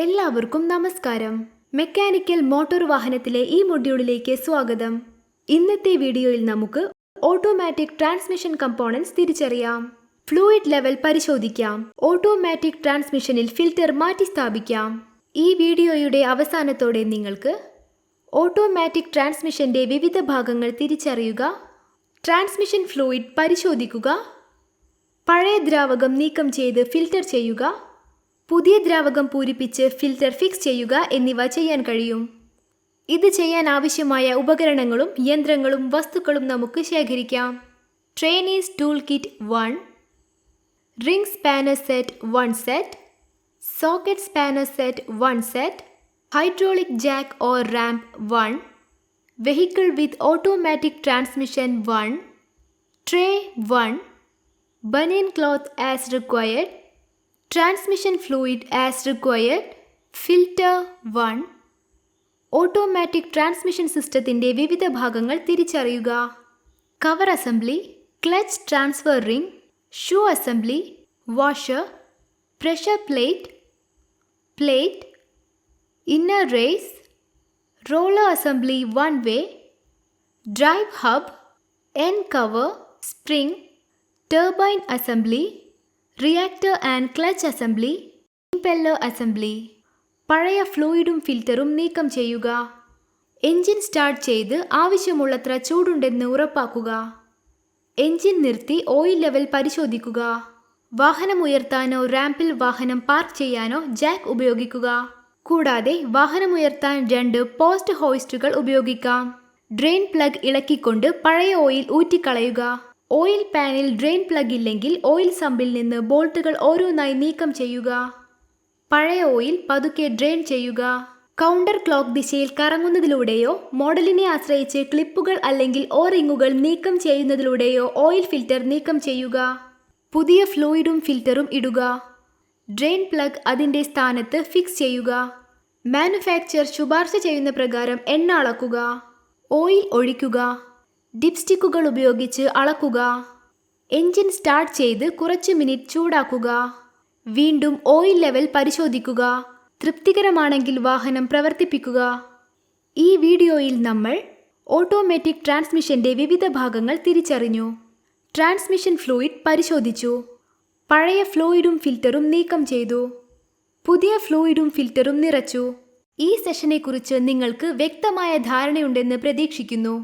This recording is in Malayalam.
എല്ലാവർക്കും നമസ്കാരം. മെക്കാനിക്കൽ മോട്ടോർ വാഹനത്തിലെ ഈ മൊഡ്യൂളിലേക്ക് സ്വാഗതം. ഇന്നത്തെ വീഡിയോയിൽ നമുക്ക് ഓട്ടോമാറ്റിക് ട്രാൻസ്മിഷൻ കമ്പോണൻറ്റ്സ് തിരിച്ചറിയാം. ഫ്ലൂയിഡ് ലെവൽ പരിശോധിക്കാം. ഓട്ടോമാറ്റിക് ട്രാൻസ്മിഷനിൽ ഫിൽറ്റർ മാറ്റി സ്ഥാപിക്കാം. ഈ വീഡിയോയുടെ അവസാനത്തോടെ നിങ്ങൾക്ക് ഓട്ടോമാറ്റിക് ട്രാൻസ്മിഷന്റെ വിവിധ ഭാഗങ്ങൾ തിരിച്ചറിയുക, ട്രാൻസ്മിഷൻ ഫ്ലൂയിഡ് പരിശോധിക്കുക, പഴയ ദ്രാവകം നീക്കം ചെയ്ത് ഫിൽറ്റർ ചെയ്യുക, പുതിയ ദ്രാവകം പൂരിപ്പിച്ച് ഫിൽറ്റർ ഫിക്സ് ചെയ്യുക എന്നിവ ചെയ്യാൻ കഴിയും. ഇത് ചെയ്യാൻ ആവശ്യമായ ഉപകരണങ്ങളും യന്ത്രങ്ങളും വസ്തുക്കളും നമുക്ക് ശേഖരിക്കാം. Trainees tool kit 1, ring spanner set 1 set, socket spanner set 1 set, hydraulic jack or ramp 1, vehicle with automatic transmission 1, tray 1, banian cloth as required, transmission fluid as required, filter 1. Automatic transmission സിസ്റ്റത്തിൻ്റെ വിവിധ ഭാഗങ്ങൾ തിരിച്ചറിയുക. Cover assembly, clutch transfer ring, shoe assembly, washer, pressure plate, inner race, roller assembly 1 way, drive hub, end cover, spring, turbine assembly, reactor and clutch assembly, impeller assembly. പഴയ ഫ്ലൂയിഡും ഫിൽറ്ററും നീക്കം ചെയ്യുക. എൻജിൻ സ്റ്റാർട്ട് ചെയ്ത് ആവശ്യമുള്ളത്ര ചൂടുണ്ടെന്ന് ഉറപ്പാക്കുക. എൻജിൻ നിർത്തി ഓയിൽ ലെവൽ പരിശോധിക്കുക. വാഹനം ഉയർത്താനോ റാമ്പിൽ വാഹനം പാർക്ക് ചെയ്യാനോ ജാക്ക് ഉപയോഗിക്കുക. കൂടാതെ വാഹനമുയർത്താൻ 2 പോസ്റ്റ് ഹോയിസ്റ്റുകൾ ഉപയോഗിക്കാം. ഡ്രെയിൻ പ്ലഗ് ഇളക്കിക്കൊണ്ട് പഴയ ഓയിൽ ഊറ്റിക്കളയുക. ഓയിൽ പാനിൽ ഡ്രെയിൻ പ്ലഗ് ഇല്ലെങ്കിൽ ഓയിൽ സമ്പിൽ നിന്ന് ബോൾട്ടുകൾ ഓരോന്നായി നീക്കം ചെയ്യുക. പഴയ ഓയിൽ പതുക്കെ ഡ്രെയിൻ ചെയ്യുക. കൗണ്ടർ ക്ലോക്ക് ദിശയിൽ കറങ്ങുന്നതിലൂടെയോ മോഡലിനെ ആശ്രയിച്ച് ക്ലിപ്പുകൾ അല്ലെങ്കിൽ ഓറിങ്ങുകൾ നീക്കം ചെയ്യുന്നതിലൂടെയോ ഓയിൽ ഫിൽറ്റർ നീക്കം ചെയ്യുക. പുതിയ ഫ്ലൂയിഡും ഫിൽറ്ററും ഇടുക. ഡ്രെയിൻ പ്ലഗ് അതിൻ്റെ സ്ഥാനത്ത് ഫിക്സ് ചെയ്യുക. മാനുഫാക്ചർ ശുപാർശ ചെയ്യുന്ന പ്രകാരം എണ്ണ അളക്കുക. ഓയിൽ ഒഴിക്കുക. ഡിപ്സ്റ്റിക്കുകൾ ഉപയോഗിച്ച് അളക്കുക. എൻജിൻ സ്റ്റാർട്ട് ചെയ്ത് കുറച്ച് മിനിറ്റ് ചൂടാക്കുക. വീണ്ടും ഓയിൽ ലെവൽ പരിശോധിക്കുക. തൃപ്തികരമാണെങ്കിൽ വാഹനം പ്രവർത്തിപ്പിക്കുക. ഈ വീഡിയോയിൽ നമ്മൾ ഓട്ടോമാറ്റിക് ട്രാൻസ്മിഷന്റെ വിവിധ ഭാഗങ്ങൾ തിരിച്ചറിഞ്ഞു. ട്രാൻസ്മിഷൻ ഫ്ലൂയിഡ് പരിശോധിച്ചു. പഴയ ഫ്ലൂയിഡും ഫിൽറ്ററും നീക്കം ചെയ്തു. പുതിയ ഫ്ലൂയിഡും ഫിൽറ്ററും നിറച്ചു. ഈ സെഷനെക്കുറിച്ച് നിങ്ങൾക്ക് വ്യക്തമായ ധാരണയുണ്ടെന്ന് പ്രതീക്ഷിക്കുന്നു.